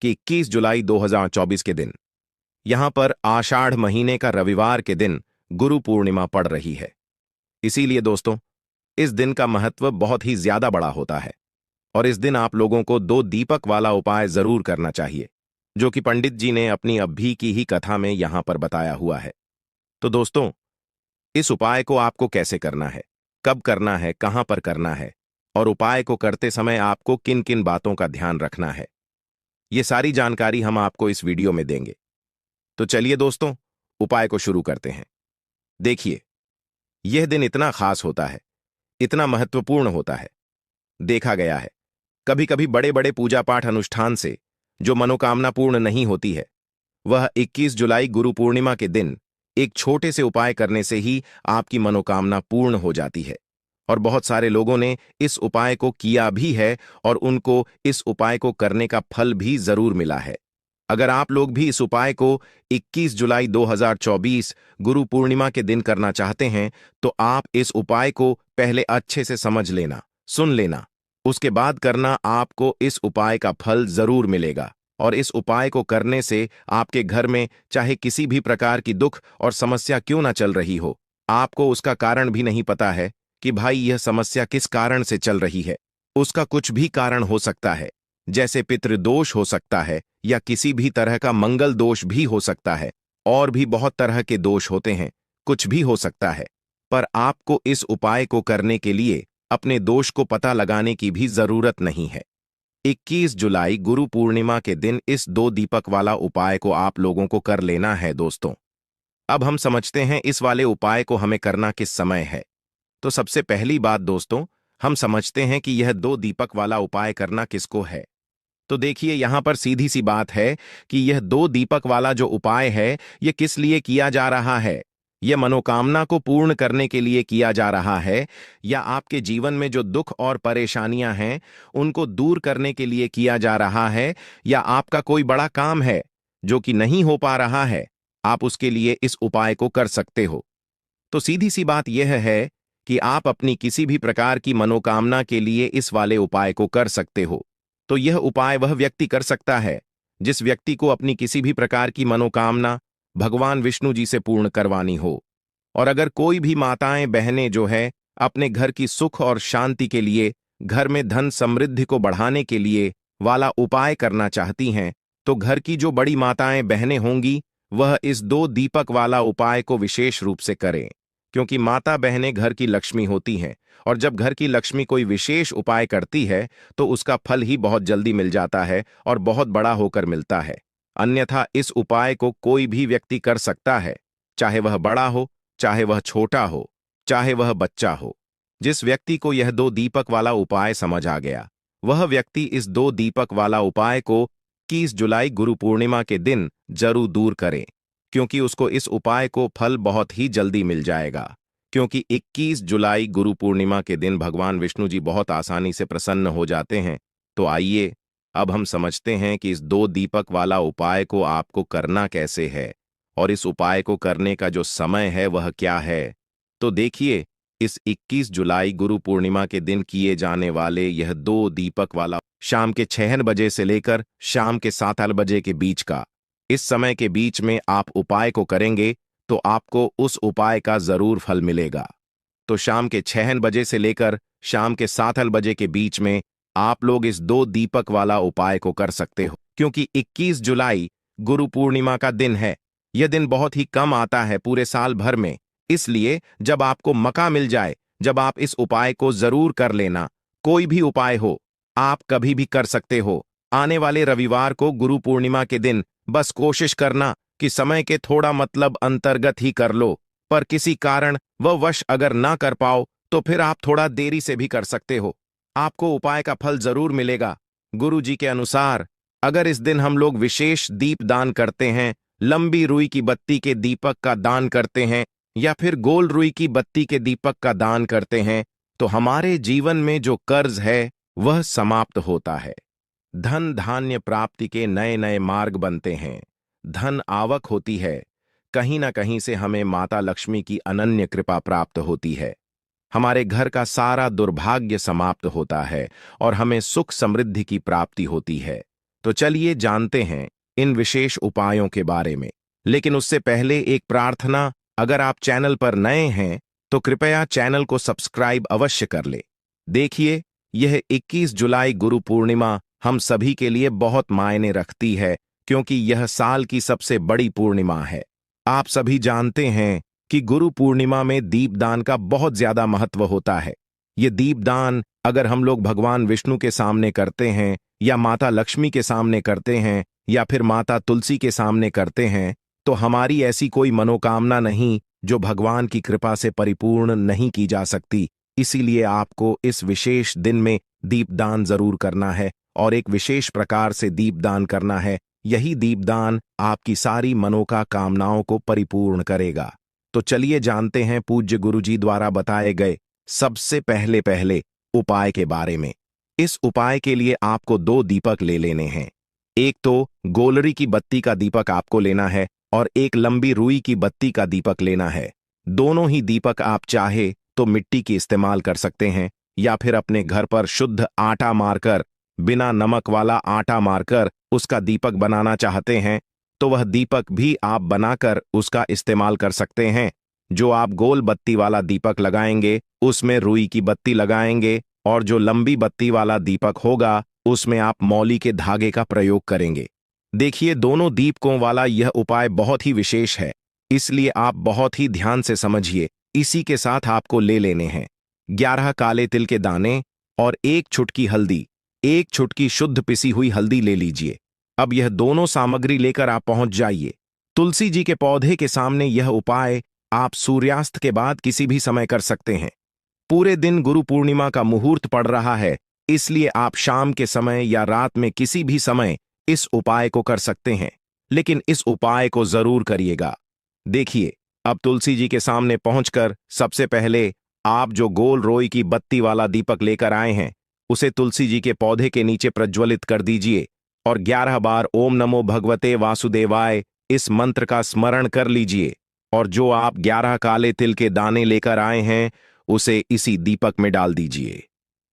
कि 21 जुलाई 2024 के दिन यहां पर आषाढ़ महीने का रविवार के दिन गुरु पूर्णिमा पड़ रही है। इसीलिए दोस्तों, इस दिन का महत्व बहुत ही ज्यादा बड़ा होता है और इस दिन आप लोगों को 2 दीपक वाला उपाय जरूर करना चाहिए, जो कि पंडित जी ने अपनी अभी की ही कथा में यहां पर बताया हुआ है। तो दोस्तों, इस उपाय को आपको कैसे करना है, कब करना है, कहां पर करना है और उपाय को करते समय आपको किन किन बातों का ध्यान रखना है, ये सारी जानकारी हम आपको इस वीडियो में देंगे। तो चलिए दोस्तों, उपाय को शुरू करते हैं। देखिए, यह दिन इतना खास होता है, इतना महत्वपूर्ण होता है। देखा गया है, कभी कभी बड़े बड़े पूजा पाठ अनुष्ठान से जो मनोकामना पूर्ण नहीं होती है, वह 21 जुलाई गुरु पूर्णिमा के दिन एक छोटे से उपाय करने से ही आपकी मनोकामना पूर्ण हो जाती है। और बहुत सारे लोगों ने इस उपाय को किया भी है और उनको इस उपाय को करने का फल भी जरूर मिला है। अगर आप लोग भी इस उपाय को 21 जुलाई 2024 गुरु पूर्णिमा के दिन करना चाहते हैं, तो आप इस उपाय को पहले अच्छे से समझ लेना, सुन लेना, उसके बाद करना। आपको इस उपाय का फल जरूर मिलेगा और इस उपाय को करने से आपके घर में चाहे किसी भी प्रकार की दुख और समस्या क्यों ना चल रही हो, आपको उसका कारण भी नहीं पता है कि भाई यह समस्या किस कारण से चल रही है। उसका कुछ भी कारण हो सकता है, जैसे पितृदोष हो सकता है या किसी भी तरह का मंगल दोष भी हो सकता है, और भी बहुत तरह के दोष होते हैं, कुछ भी हो सकता है। पर आपको इस उपाय को करने के लिए अपने दोष को पता लगाने की भी जरूरत नहीं है। 21 जुलाई गुरु पूर्णिमा के दिन इस 2 दीपक वाला उपाय को आप लोगों को कर लेना है दोस्तों। अब हम समझते हैं इस वाले उपाय को हमें करना किस समय है। तो सबसे पहली बात दोस्तों, हम समझते हैं कि यह 2 दीपक वाला उपाय करना किसको है। तो देखिए, यहां पर सीधी सी बात है कि यह 2 दीपक वाला जो उपाय है, यह किस लिए किया जा रहा है। यह मनोकामना को पूर्ण करने के लिए किया जा रहा है, या आपके जीवन में जो दुख और परेशानियां हैं उनको दूर करने के लिए किया जा रहा है, या आपका कोई बड़ा काम है जो कि नहीं हो पा रहा है, आप उसके लिए इस उपाय को कर सकते हो। तो सीधी सी बात यह है कि आप अपनी किसी भी प्रकार की मनोकामना के लिए इस वाले उपाय को कर सकते हो। तो यह उपाय वह व्यक्ति कर सकता है जिस व्यक्ति को अपनी किसी भी प्रकार की मनोकामना भगवान विष्णु जी से पूर्ण करवानी हो। और अगर कोई भी माताएं बहनें जो है अपने घर की सुख और शांति के लिए, घर में धन समृद्धि को बढ़ाने के लिए वाला उपाय करना चाहती हैं, तो घर की जो बड़ी माताएं बहनें होंगी वह इस 2 दीपक वाला उपाय को विशेष रूप से करें, क्योंकि माता बहनें घर की लक्ष्मी होती हैं और जब घर की लक्ष्मी कोई विशेष उपाय करती है तो उसका फल ही बहुत जल्दी मिल जाता है और बहुत बड़ा होकर मिलता है। अन्यथा इस उपाय को कोई भी व्यक्ति कर सकता है, चाहे वह बड़ा हो, चाहे वह छोटा हो, चाहे वह बच्चा हो। जिस व्यक्ति को यह 2 दीपक वाला उपाय समझ आ गया, वह व्यक्ति इस 2 दीपक वाला उपाय को 21 जुलाई गुरु पूर्णिमा के दिन जरूर दूर करें, क्योंकि उसको इस उपाय को फल बहुत ही जल्दी मिल जाएगा। क्योंकि 21 जुलाई गुरु पूर्णिमा के दिन भगवान विष्णु जी बहुत आसानी से प्रसन्न हो जाते हैं। तो आइए, अब हम समझते हैं कि इस 2 दीपक वाला उपाय को आपको करना कैसे है और इस उपाय को करने का जो समय है वह क्या है। तो देखिए, इस 21 जुलाई गुरु पूर्णिमा के दिन किए जाने वाले यह 2 दीपक वाला शाम के 6 बजे से लेकर शाम के 7 बजे के बीच का, इस समय के बीच में आप उपाय को करेंगे तो आपको उस उपाय का जरूर फल मिलेगा। तो शाम के 6 बजे से लेकर शाम के 7 बजे के बीच में आप लोग इस 2 दीपक वाला उपाय को कर सकते हो, क्योंकि 21 जुलाई गुरु पूर्णिमा का दिन है। यह दिन बहुत ही कम आता है पूरे साल भर में, इसलिए जब आपको मौका मिल जाए, जब आप इस उपाय को जरूर कर लेना। कोई भी उपाय हो, आप कभी भी कर सकते हो। आने वाले रविवार को गुरु पूर्णिमा के दिन बस कोशिश करना कि समय के थोड़ा मतलब अंतर्गत ही कर लो, पर किसी कारण वह वश अगर ना कर पाओ तो फिर आप थोड़ा देरी से भी कर सकते हो। आपको उपाय का फल जरूर मिलेगा। गुरु जी के अनुसार अगर इस दिन हम लोग विशेष दीप दान करते हैं, लंबी रुई की बत्ती के दीपक का दान करते हैं या फिर गोल रुई की बत्ती के दीपक का दान करते हैं, तो हमारे जीवन में जो कर्ज है वह समाप्त होता है। धन धान्य प्राप्ति के नए नए मार्ग बनते हैं, धन आवक होती है, कहीं ना कहीं से हमें माता लक्ष्मी की अनन्य कृपा प्राप्त होती है, हमारे घर का सारा दुर्भाग्य समाप्त होता है और हमें सुख समृद्धि की प्राप्ति होती है। तो चलिए जानते हैं इन विशेष उपायों के बारे में। लेकिन उससे पहले एक प्रार्थना, अगर आप चैनल पर नए हैं तो कृपया चैनल को सब्सक्राइब अवश्य कर ले। देखिए, यह 21 जुलाई गुरु पूर्णिमा हम सभी के लिए बहुत मायने रखती है, क्योंकि यह साल की सबसे बड़ी पूर्णिमा है। आप सभी जानते हैं कि गुरु पूर्णिमा में दीपदान का बहुत ज्यादा महत्व होता है। ये दीपदान अगर हम लोग भगवान विष्णु के सामने करते हैं, या माता लक्ष्मी के सामने करते हैं, या फिर माता तुलसी के सामने करते हैं, तो हमारी ऐसी कोई मनोकामना नहीं जो भगवान की कृपा से परिपूर्ण नहीं की जा सकती। इसीलिए आपको इस विशेष दिन में दीपदान जरूर करना है, और एक विशेष प्रकार से दीपदान करना है। यही दीपदान आपकी सारी मनोकामनाओं को परिपूर्ण करेगा। तो चलिए जानते हैं पूज्य गुरुजी द्वारा बताए गए सबसे पहले उपाय के बारे में। इस उपाय के लिए आपको 2 दीपक ले लेने हैं। एक तो गोलरी की बत्ती का दीपक आपको लेना है, और एक लंबी रुई की बत्ती का दीपक लेना है। दोनों ही दीपक आप चाहे तो मिट्टी की इस्तेमाल कर सकते हैं, या फिर अपने घर पर शुद्ध आटा मारकर, बिना नमक वाला आटा मारकर उसका दीपक बनाना चाहते हैं तो वह दीपक भी आप बनाकर उसका इस्तेमाल कर सकते हैं। जो आप गोल बत्ती वाला दीपक लगाएंगे उसमें रुई की बत्ती लगाएंगे, और जो लंबी बत्ती वाला दीपक होगा उसमें आप मौली के धागे का प्रयोग करेंगे। देखिए, दोनों दीपकों वाला यह उपाय बहुत ही विशेष है, इसलिए आप बहुत ही ध्यान से समझिए। इसी के साथ आपको ले लेने हैं 11 काले तिल के दाने और 1 चुटकी हल्दी। 1 चुटकी शुद्ध पिसी हुई हल्दी ले लीजिए। अब यह दोनों सामग्री लेकर आप पहुंच जाइए तुलसी जी के पौधे के सामने। यह उपाय आप सूर्यास्त के बाद किसी भी समय कर सकते हैं। पूरे दिन गुरु पूर्णिमा का मुहूर्त पड़ रहा है, इसलिए आप शाम के समय या रात में किसी भी समय इस उपाय को कर सकते हैं, लेकिन इस उपाय को जरूर करिएगा। देखिए, अब तुलसी जी के सामने पहुंचकर सबसे पहले आप जो गोल रोई की बत्ती वाला दीपक लेकर आए हैं उसे तुलसी जी के पौधे के नीचे प्रज्वलित कर दीजिए, और 11 बार ओम नमो भगवते वासुदेवाय इस मंत्र का स्मरण कर लीजिए। और जो आप 11 काले तिल के दाने लेकर आए हैं उसे इसी दीपक में डाल दीजिए।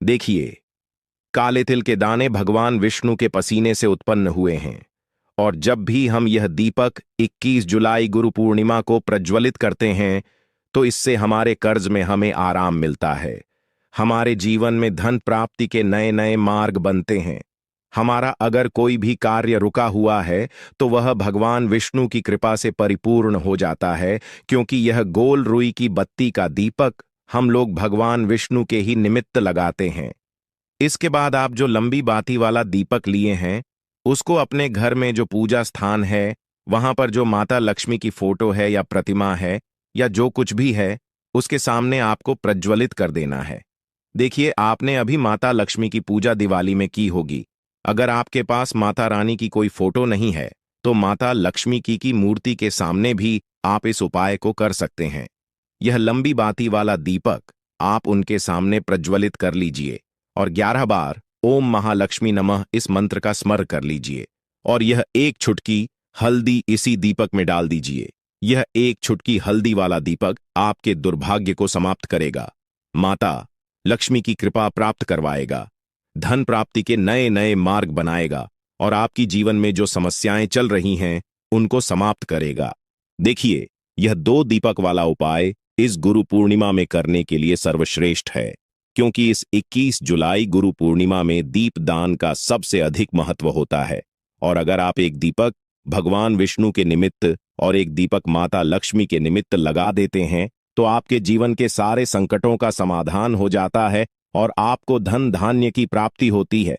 देखिए, काले तिल के दाने भगवान विष्णु के पसीने से उत्पन्न हुए हैं, और जब भी हम यह दीपक 21 जुलाई गुरु पूर्णिमा को प्रज्वलित करते हैं तो इससे हमारे कर्ज में हमें आराम मिलता है। हमारे जीवन में धन प्राप्ति के नए नए मार्ग बनते हैं। हमारा अगर कोई भी कार्य रुका हुआ है तो वह भगवान विष्णु की कृपा से परिपूर्ण हो जाता है, क्योंकि यह गोल रुई की बत्ती का दीपक हम लोग भगवान विष्णु के ही निमित्त लगाते हैं। इसके बाद आप जो लंबी बाती वाला दीपक लिए हैं उसको अपने घर में जो पूजा स्थान है वहां पर जो माता लक्ष्मी की फोटो है या प्रतिमा है या जो कुछ भी है उसके सामने आपको प्रज्वलित कर देना है। देखिए, आपने अभी माता लक्ष्मी की पूजा दिवाली में की होगी। अगर आपके पास माता रानी की कोई फोटो नहीं है तो माता लक्ष्मी की मूर्ति के सामने भी आप इस उपाय को कर सकते हैं। यह लंबी बाती वाला दीपक आप उनके सामने प्रज्वलित कर लीजिए, और 11 बार ओम महालक्ष्मी नमः इस मंत्र का स्मरण कर लीजिए, और यह 1 चुटकी हल्दी इसी दीपक में डाल दीजिए। यह 1 चुटकी हल्दी वाला दीपक आपके दुर्भाग्य को समाप्त करेगा, माता लक्ष्मी की कृपा प्राप्त करवाएगा, धन प्राप्ति के नए नए मार्ग बनाएगा, और आपकी जीवन में जो समस्याएं चल रही हैं उनको समाप्त करेगा। देखिए, यह 2 दीपक वाला उपाय इस गुरु पूर्णिमा में करने के लिए सर्वश्रेष्ठ है, क्योंकि इस 21 जुलाई गुरु पूर्णिमा में दीपदान का सबसे अधिक महत्व होता है। और अगर आप एक दीपक भगवान विष्णु के निमित्त और एक दीपक माता लक्ष्मी के निमित्त लगा देते हैं तो आपके जीवन के सारे संकटों का समाधान हो जाता है और आपको धन धान्य की प्राप्ति होती है।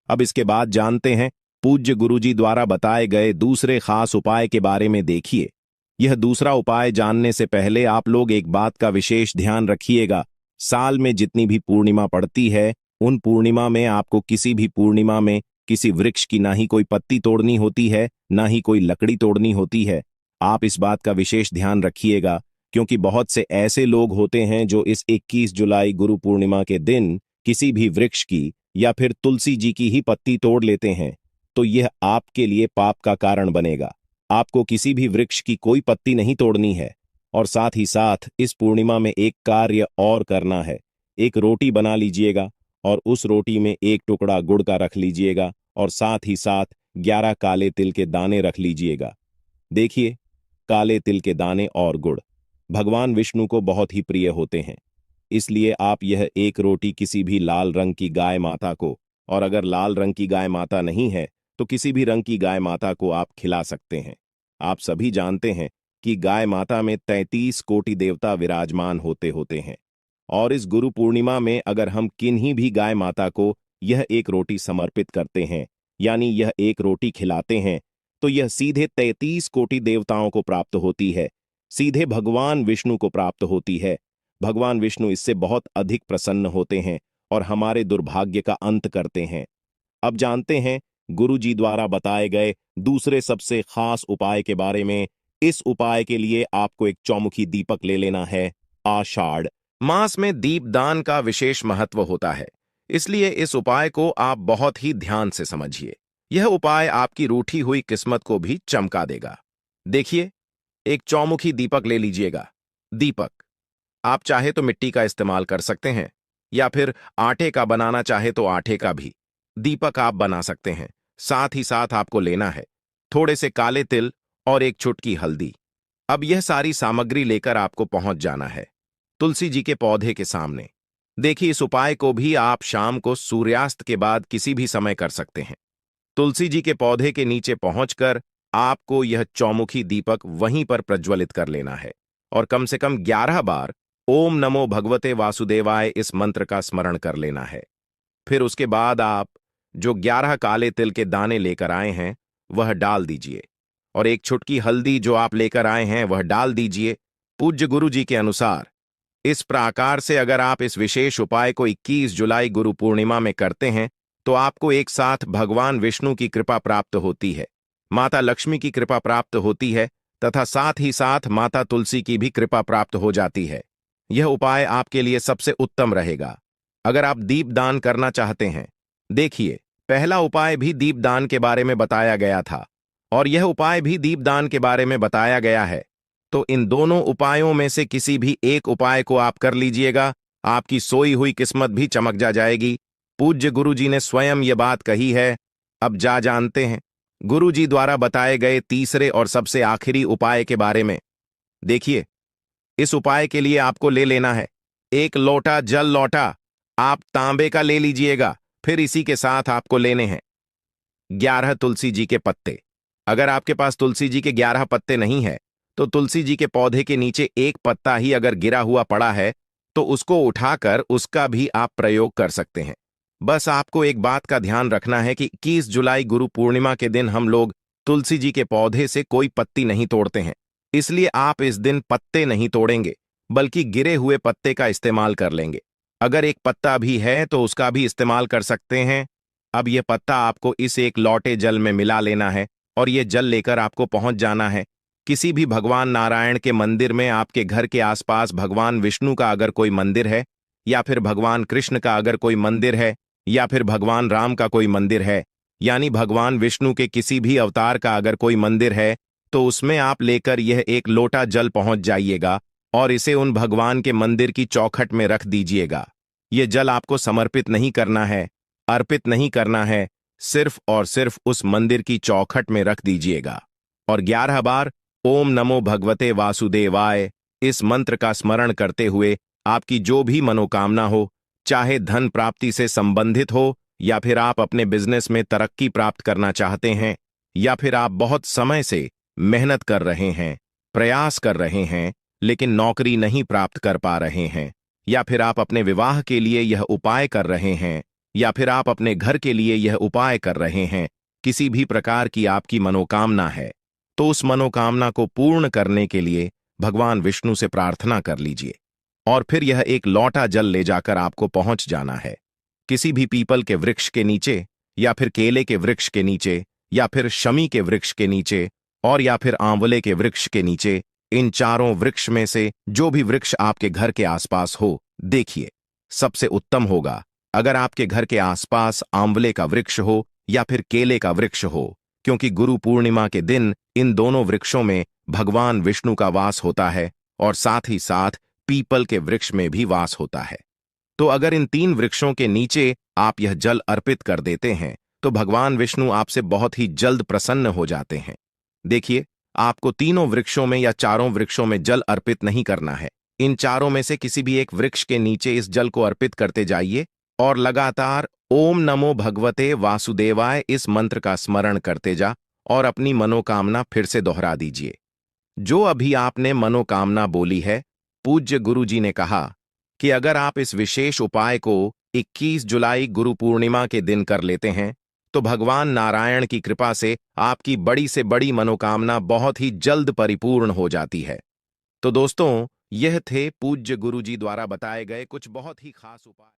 अब इसके बाद जानते हैं पूज्य गुरुजी द्वारा बताए गए दूसरे खास उपाय के बारे में। देखिए, यह दूसरा उपाय जानने से पहले आप लोग एक बात का विशेष ध्यान रखिएगा। साल में जितनी भी पूर्णिमा पड़ती है उन पूर्णिमा में आपको किसी भी पूर्णिमा में किसी वृक्ष की ना ही कोई पत्ती तोड़नी होती है, ना ही कोई लकड़ी तोड़नी होती है। आप इस बात का विशेष ध्यान रखिएगा, क्योंकि बहुत से ऐसे लोग होते हैं जो इस 21 जुलाई गुरु पूर्णिमा के दिन किसी भी वृक्ष की या फिर तुलसी जी की ही पत्ती तोड़ लेते हैं, तो यह आपके लिए पाप का कारण बनेगा। आपको किसी भी वृक्ष की कोई पत्ती नहीं तोड़नी है। और साथ ही साथ इस पूर्णिमा में एक कार्य और करना है। एक रोटी बना लीजिएगा और उस रोटी में एक टुकड़ा गुड़ का रख लीजिएगा और साथ ही साथ 11 काले तिल के दाने रख लीजिएगा। देखिए, काले तिल के दाने और गुड़ भगवान विष्णु को बहुत ही प्रिय होते हैं। इसलिए आप यह एक रोटी किसी भी लाल रंग की गाय माता को, और अगर लाल रंग की गाय माता नहीं है तो किसी भी रंग की गाय माता को आप खिला सकते हैं। आप सभी जानते हैं कि गाय माता में 33 कोटि देवता विराजमान होते हैं, और इस गुरु पूर्णिमा में अगर हम किन्हीं भी गाय माता को यह एक रोटी समर्पित करते हैं, यानी यह एक रोटी खिलाते हैं, तो यह सीधे 33 कोटि देवताओं को प्राप्त होती है, सीधे भगवान विष्णु को प्राप्त होती है। भगवान विष्णु इससे बहुत अधिक प्रसन्न होते हैं और हमारे दुर्भाग्य का अंत करते हैं। अब जानते हैं गुरु जी द्वारा बताए गए दूसरे सबसे खास उपाय के बारे में। इस उपाय के लिए आपको एक चौमुखी दीपक ले लेना है। आषाढ़ मास में दीपदान का विशेष महत्व होता है, इसलिए इस उपाय को आप बहुत ही ध्यान से समझिए। यह उपाय आपकी रूठी हुई किस्मत को भी चमका देगा। देखिए, एक चौमुखी दीपक ले लीजिएगा। दीपक आप चाहे तो मिट्टी का इस्तेमाल कर सकते हैं, या फिर आटे का बनाना चाहे तो आटे का भी दीपक आप बना सकते हैं। साथ ही साथ आपको लेना है थोड़े से काले तिल और एक चुटकी हल्दी। अब यह सारी सामग्री लेकर आपको पहुंच जाना है तुलसी जी के पौधे के सामने। देखिए, इस उपाय को भी आप शाम को सूर्यास्त के बाद किसी भी समय कर सकते हैं। तुलसी जी के पौधे के नीचे पहुंचकर आपको यह चौमुखी दीपक वहीं पर प्रज्वलित कर लेना है और कम से कम 11 बार ओम नमो भगवते वासुदेवाय इस मंत्र का स्मरण कर लेना है। फिर उसके बाद आप जो 11 काले तिल के दाने लेकर आए हैं वह डाल दीजिए, और एक चुटकी हल्दी जो आप लेकर आए हैं वह डाल दीजिए पूज्य गुरु जी के अनुसार। इस प्रकार से अगर आप इस विशेष उपाय को 21 जुलाई गुरु पूर्णिमा में करते हैं तो आपको एक साथ भगवान विष्णु की कृपा प्राप्त होती है, माता लक्ष्मी की कृपा प्राप्त होती है, तथा साथ ही साथ माता तुलसी की भी कृपा प्राप्त हो जाती है। यह उपाय आपके लिए सबसे उत्तम रहेगा अगर आप दीपदान करना चाहते हैं। देखिए, पहला उपाय भी दीपदान के बारे में बताया गया था और यह उपाय भी दीपदान के बारे में बताया गया है। तो इन दोनों उपायों में से किसी भी एक उपाय को आप कर लीजिएगा, आपकी सोई हुई किस्मत भी चमक जाएगी। पूज्य गुरु जी ने स्वयं ये बात कही है। अब जानते हैं गुरु जी द्वारा बताए गए तीसरे और सबसे आखिरी उपाय के बारे में। देखिए, इस उपाय के लिए आपको ले लेना है एक लोटा जल। लोटा आप तांबे का ले लीजिएगा। फिर इसी के साथ आपको लेने हैं 11 तुलसी जी के पत्ते। अगर आपके पास तुलसी जी के 11 पत्ते नहीं है तो तुलसी जी के पौधे के नीचे एक पत्ता ही अगर गिरा हुआ पड़ा है तो उसको उठाकर उसका भी आप प्रयोग कर सकते हैं। बस आपको एक बात का ध्यान रखना है कि 21 जुलाई गुरु पूर्णिमा के दिन हम लोग तुलसी जी के पौधे से कोई पत्ती नहीं तोड़ते हैं, इसलिए आप इस दिन पत्ते नहीं तोड़ेंगे बल्कि गिरे हुए पत्ते का इस्तेमाल कर लेंगे। अगर एक पत्ता भी है तो उसका भी इस्तेमाल कर सकते हैं। अब यह पत्ता आपको इस एक लोटे जल में मिला लेना है और यह जल लेकर आपको पहुंच जाना है किसी भी भगवान नारायण के मंदिर में। आपके घर के आसपास भगवान विष्णु का अगर कोई मंदिर है, या फिर भगवान कृष्ण का अगर कोई मंदिर है, या फिर भगवान राम का कोई मंदिर है, यानी भगवान विष्णु के किसी भी अवतार का अगर कोई मंदिर है, तो उसमें आप लेकर यह एक लोटा जल पहुंच जाइएगा और इसे उन भगवान के मंदिर की चौखट में रख दीजिएगा। यह जल आपको समर्पित नहीं करना है, अर्पित नहीं करना है, सिर्फ और सिर्फ उस मंदिर की चौखट में रख दीजिएगा और 11 बार ओम नमो भगवते वासुदेवाय इस मंत्र का स्मरण करते हुए आपकी जो भी मनोकामना हो, चाहे धन प्राप्ति से संबंधित हो, या फिर आप अपने बिजनेस में तरक्की प्राप्त करना चाहते हैं, या फिर आप बहुत समय से मेहनत कर रहे हैं, प्रयास कर रहे हैं लेकिन नौकरी नहीं प्राप्त कर पा रहे हैं, या फिर आप अपने विवाह के लिए यह उपाय कर रहे हैं, या फिर आप अपने घर के लिए यह उपाय कर रहे हैं, किसी भी प्रकार की आपकी मनोकामना है तो उस मनोकामना को पूर्ण करने के लिए भगवान विष्णु से प्रार्थना कर लीजिए और फिर यह एक लोटा जल ले जाकर आपको पहुंच जाना है किसी भी पीपल के वृक्ष के नीचे, या फिर केले के वृक्ष के नीचे, या फिर शमी के वृक्ष के नीचे, और या फिर आंवले के वृक्ष के नीचे। इन चारों वृक्ष में से जो भी वृक्ष आपके घर के आसपास हो। देखिए, सबसे उत्तम होगा अगर आपके घर के आसपास आंवले का वृक्ष हो या फिर केले का वृक्ष हो, क्योंकि गुरु पूर्णिमा के दिन इन दोनों वृक्षों में भगवान विष्णु का वास होता है और साथ ही साथ पीपल के वृक्ष में भी वास होता है। तो अगर इन 3 वृक्षों के नीचे आप यह जल अर्पित कर देते हैं तो भगवान विष्णु आपसे बहुत ही जल्द प्रसन्न हो जाते हैं। देखिए, आपको तीनों वृक्षों में या चारों वृक्षों में जल अर्पित नहीं करना है। इन चारों में से किसी भी एक वृक्ष के नीचे इस जल को अर्पित करते जाइए और लगातार ओम नमो भगवते वासुदेवाय इस मंत्र का स्मरण करते जा और अपनी मनोकामना फिर से दोहरा दीजिए। जो अभी आपने मनोकामना बोली है, पूज्य गुरु जी ने कहा कि अगर आप इस विशेष उपाय को 21 जुलाई गुरु पूर्णिमा के दिन कर लेते हैं तो भगवान नारायण की कृपा से आपकी बड़ी से बड़ी मनोकामना बहुत ही जल्द परिपूर्ण हो जाती है। तो दोस्तों, यह थे पूज्य गुरु जी द्वारा बताए गए कुछ बहुत ही खास उपाय।